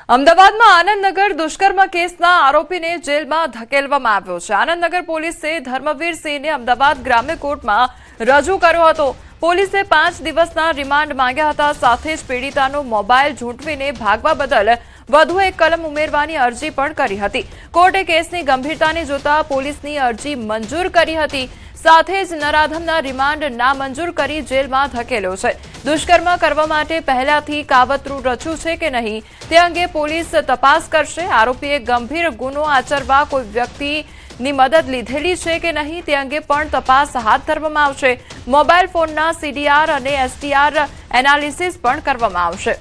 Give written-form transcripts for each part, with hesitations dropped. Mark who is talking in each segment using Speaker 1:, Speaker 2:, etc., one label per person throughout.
Speaker 1: અમદાવાદમાં આનંદનગર દુષ્કર્મ કેસના આરોપીને જેલમાં ધકેલવામાં આવ્યો છે। આનંદનગર પોલીસે ધર્મવીરસિંહને અમદાવાદ ગ્રામ્ય કોર્ટમાં રજૂ કર્યો હતો। પોલીસે 5 દિવસના રિમાન્ડ માંગ્યા હતા। સાથે જ પીડિતાનો મોબાઈલ ઝૂંટવીને ભાગવા બદલ વધુ એક કલમ ઉમેરવાની અરજી પણ કરી હતી। કોર્ટે કેસની ગંભીરતાને જોતા પોલીસની અરજી મંજૂર કરી હતી। સાથે જ નરાધમના રિમાન્ડ નામંજૂર કરી જેલમાં ધકેલ્યો છે। દુષ્કર્મ કરવા માટે પહેલાથી કાવતરું રચ્યું છે કે નહીં તે અંગે પોલીસ તપાસ કરશે। આરોપીએ ગંભીર ગુનો આચરવા કોઈ વ્યક્તિની મદદ લીધેલી છે કે નહીં તે અંગે પણ તપાસ હાથ ધરવામાં આવશે। મોબાઈલ ફોનના સીડીઆર અને એસટીઆર એનાલિસિસ પણ કરવામાં આવશે।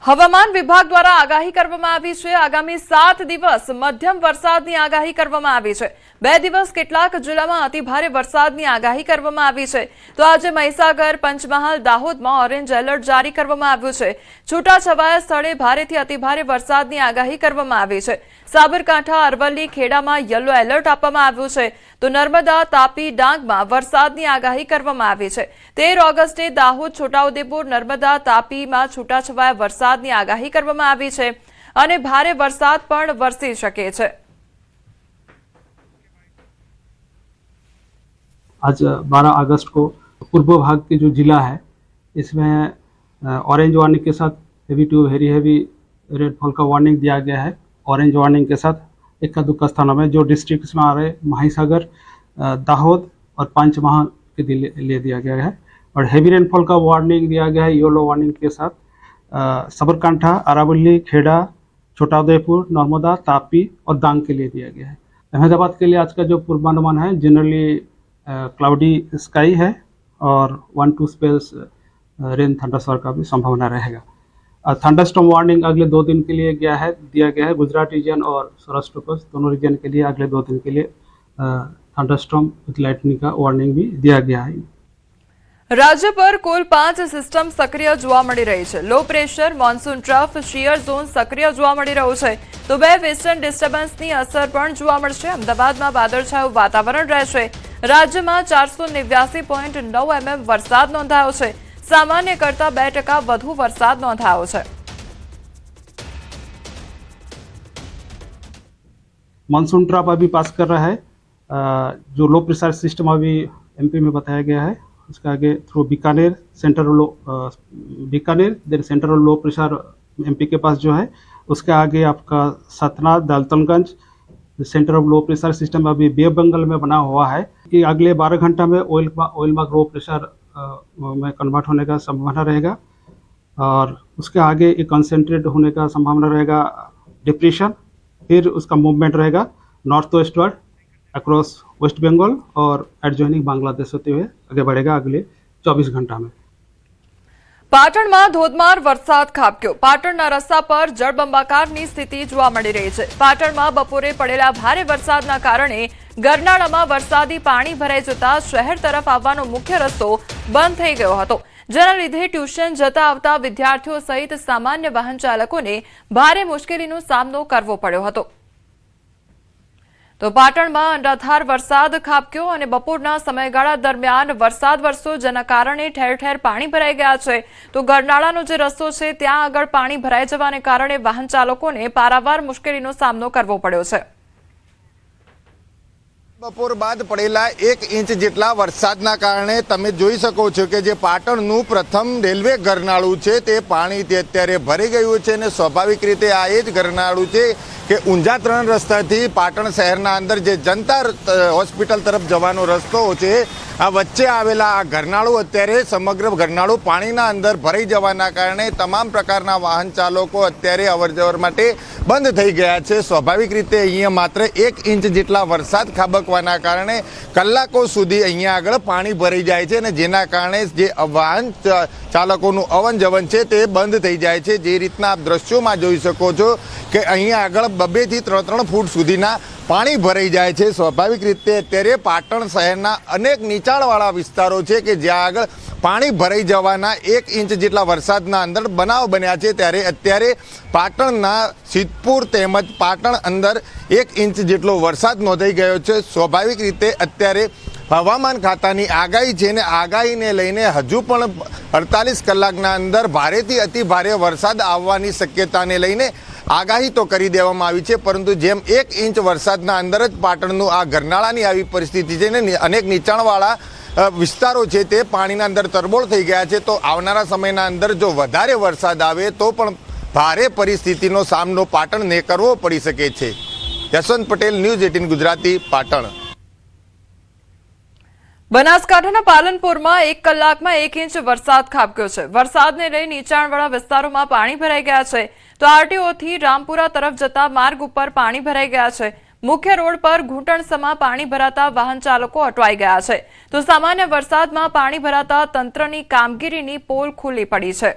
Speaker 1: હવામાન વિભાગ દ્વારા આગાહી કરવામાં આવી છે। આગામી 7 દિવસ મધ્યમ વરસાદની આગાહી કરવામાં આવી છે। 2 દિવસ કેટલાક જિલ્લામાં અતિભારે વરસાદની આગાહી કરવામાં આવી છે। તો આજે મહીસાગર, પંચમહાલ, દાહોદમાં ઓરેન્જ એલર્ટ જારી કરવામાં આવ્યું છે। છૂટાછવાયા સ્થળે ભારેથી અતિભારે વરસાદની આગાહી કરવામાં આવી છે। સાબરકાંઠા, અરવલ્લી, ખેડામાં યલો એલર્ટ આપવામાં આવ્યું છે। તો નર્મદા, તાપી, ડાંગમાં વરસાદની આગાહી કરવામાં આવી છે। 13 ઓગસ્ટે દાહોદ, છોટાઉદેપુર, નર્મદા, તાપીમાં છૂટાછવાયા વરસાદની આગાહી કરવામાં આવી છે અને ભારે વરસાદ પણ વરસી શકે છે।
Speaker 2: आज 12 अगस्त को पूर्व भाग के जो जिला है इसमें ऑरेंज वार्निंग के साथ heavy to very heavy rainfall का वार्निंग दिया गया है। ऑरेंज वार्निंग के साथ इक्का दुक्का स्थानों में जो डिस्ट्रिक्ट्स में आ रहे महासागर, दाहोद और पंचमहाल के लिए दिया गया है। और हेवी रेनफॉल का वार्निंग दिया गया है येलो वार्निंग के साथ साबरकांठा, अरावली, खेड़ा, छोटाउदेपुर, नर्मदा, तापी और डांग के लिए दिया गया है। अहमदाबाद के लिए आज का जो पूर्वानुमान है जनरली क्लाउडी स्काई है और 1-2 स्पेल्स रेन थंडरस्टॉर्म का भी संभावना रहेगा। थंडरस्टॉर्म वार्निंग अगले 2 दिन के लिए दिया गया है। गुजरात रीजन और सौराष्ट्र दोनों रीजन के लिए अगले 2 दिन के लिए थंडरस्टॉर्म विथ लाइटनिंग का वार्निंग भी दिया गया है।
Speaker 1: राज्य पर कुल 5 सिस्टम सक्रिय જોવા મળી રહી છે। Low pressure, monsoon trough, shear zone સક્રિય જોવા મળી રહ્યું છે। તો 2 વેસ્ટર્ન ડિસ્ટર્બન્સની અસર પણ જોવા મળશે। અમદાવાદમાં વાદળછાયું વાતાવરણ રહેશે। રાજ્યમાં 489.9 mm વરસાદ નોંધાયો છે। સામાન્ય કરતા 2% વધુ વરસાદ નોંધાયો છે।
Speaker 2: मानसून ट्रफ अभी पास कर रहा है। जो लो प्रेशर सिस्टम अभी एमपी में बताया गया है उसके आगे through Bikaner then central low pressure MP के पास जो है उसके आगे आपका Satna, Daltonganj centre of low pressure system अभी बे बंगाल में बना हुआ है कि अगले 12 घंटा में ऑयल मार्क लो प्रेशर में कन्वर्ट होने का संभावना रहेगा। और उसके आगे एक कंसंट्रेट होने का संभावना रहेगा डिप्रेशन। फिर उसका मूवमेंट रहेगा north westward across west Bengal और एडजॉइनिंग बांग्लादेश होते हुए आगे बढ़ेगा अगले 24 घंटा में।
Speaker 1: પાટણમાં ધોધમાર વરસાદ ખાબક્યો। પાટણના રસ્તા પર જળબંબાકારની સ્થિતિ જોવા મળી રહી છે। પાટણમાં બપોરે પડેલા ભારે વરસાદના કારણે ગરનાળામાં વરસાદી પાણી ભરાઈ જતા શહેર તરફ આવવાનો મુખ્ય રસ્તો બંધ થઈ ગયો હતો, જેના લીધે ટ્યુશન જતા આવતા વિદ્યાર્થીઓ સહિત સામાન્ય વાહન ચાલકોને ભારે મુશ્કેલીનો સામનો કરવો પડ્યો હતો। તો પાટણમાં અનરાધાર વરસાદ ખાબક્યો અને બપોરના સમયગાળા દરમિયાન વરસાદ વરસ્યો, જેના કારણે ઠેર ઠેર પાણી ભરાઈ ગયા છે। તો ગરનાળાનો જે રસ્તો છે ત્યાં આગળ પાણી ભરાઈ જવાને કારણે વાહન ચાલકોને પારાવાર મુશ્કેલીનો સામનો કરવો પડ્યો છે।
Speaker 3: બપોર બાદ પડેલા 1 ઇંચ જેટલા વરસાદના કારણે તમે જોઈ શકો છો કે જે પાટણનું પ્રથમ રેલવે ગરનાળું છે તે પાણીથી અત્યારે ભરી ગયું છે અને સ્વાભાવિક રીતે આ એ જ ગરનાળું છે કે ઊંઝા 3 રસ્તાથી પાટણ શહેરના અંદર જે જનતા હોસ્પિટલ તરફ જવાનો રસ્તો છે આ વચ્ચે આવેલા આ ગરનાળું અત્યારે સમગ્ર ગરનાળું પાણીના અંદર ભરાઈ જવાના કારણે તમામ પ્રકારના વાહન ચાલકો અત્યારે અવરજવર માટે બંધ થઈ ગયા છે। સ્વાભાવિક રીતે અહીંયા માત્ર 1 ઇંચ જેટલા વરસાદ ખાબકવાના કારણે કલાકો સુધી અહીંયા આગળ પાણી ભરાઈ જાય છે અને જેના કારણે જે વાહન ચાલકોનું અવન જવન છે તે બંધ થઈ જાય છે। જે રીતના આપ દ્રશ્યોમાં જોઈ શકો છો કે અહીંયા આગળ 2 થી 3 ફૂટ સુધીના પાણી ભરાઈ જાય છે। સ્વાભાવિક રીતે અત્યારે પાટણ શહેરના અનેક નીચાણવાળા વિસ્તારો છે કે જ્યાં આગળ પાણી ભરાઈ જવાના 1 ઇંચ જેટલા વરસાદના અંદર બનાવ બન્યા છે। ત્યારે અત્યારે પાટણના સિદ્ધપુર તેમજ પાટણ અંદર 1 ઇંચ જેટલો વરસાદ નોંધાઈ ગયો છે। સ્વાભાવિક રીતે અત્યારે હવામાન ખાતાની આગાહી છે ને આગાહીને લઈને હજુ પણ 48 કલાકના અંદર ભારેથી અતિ ભારે વરસાદ આવવાની શક્યતાને લઈને આગાહી તો કરી દેવામાં આવી છે, પરંતુ જેમ 1 ઇંચ વરસાદના અંદર જ પાટણનું આ ગરનાળાની આવી પરિસ્થિતિ છે ને અનેક નીચાણવાળા વિસ્તારો છે તે પાણીના અંદર તરબોળ થઈ ગયા છે, તો આવનારા સમયના અંદર જો વધારે વરસાદ આવે તો પણ ભારે પરિસ્થિતિનો સામનો પાટણને કરવો પડી શકે છે. યશવંત પટેલ, ન્યૂઝ 18 ગુજરાતી, પાટણ.
Speaker 1: બનાસકાંઠાના પાલનપુરમાં 1 કલાકમાં 1 ઇંચ વરસાદ ખાબક્યો છે. વરસાદને લઈ નીચાણવાળા વિસ્તારોમાં પાણી ભરાઈ ગયા છે, તો આરટીઓથી રામપુરા તરફ જતા માર્ગ ઉપર પાણી ભરાઈ ગયા છે. મુખ્ય રોડ પર ઘૂંટણસમાં પાણી ભરાતા વાહન ચાલકો અટવાઈ ગયા છે, તો સામાન્ય વરસાદમાં પાણી ભરાતા તંત્રની કામગીરીની પોલ ખુલ્લી પડી છે.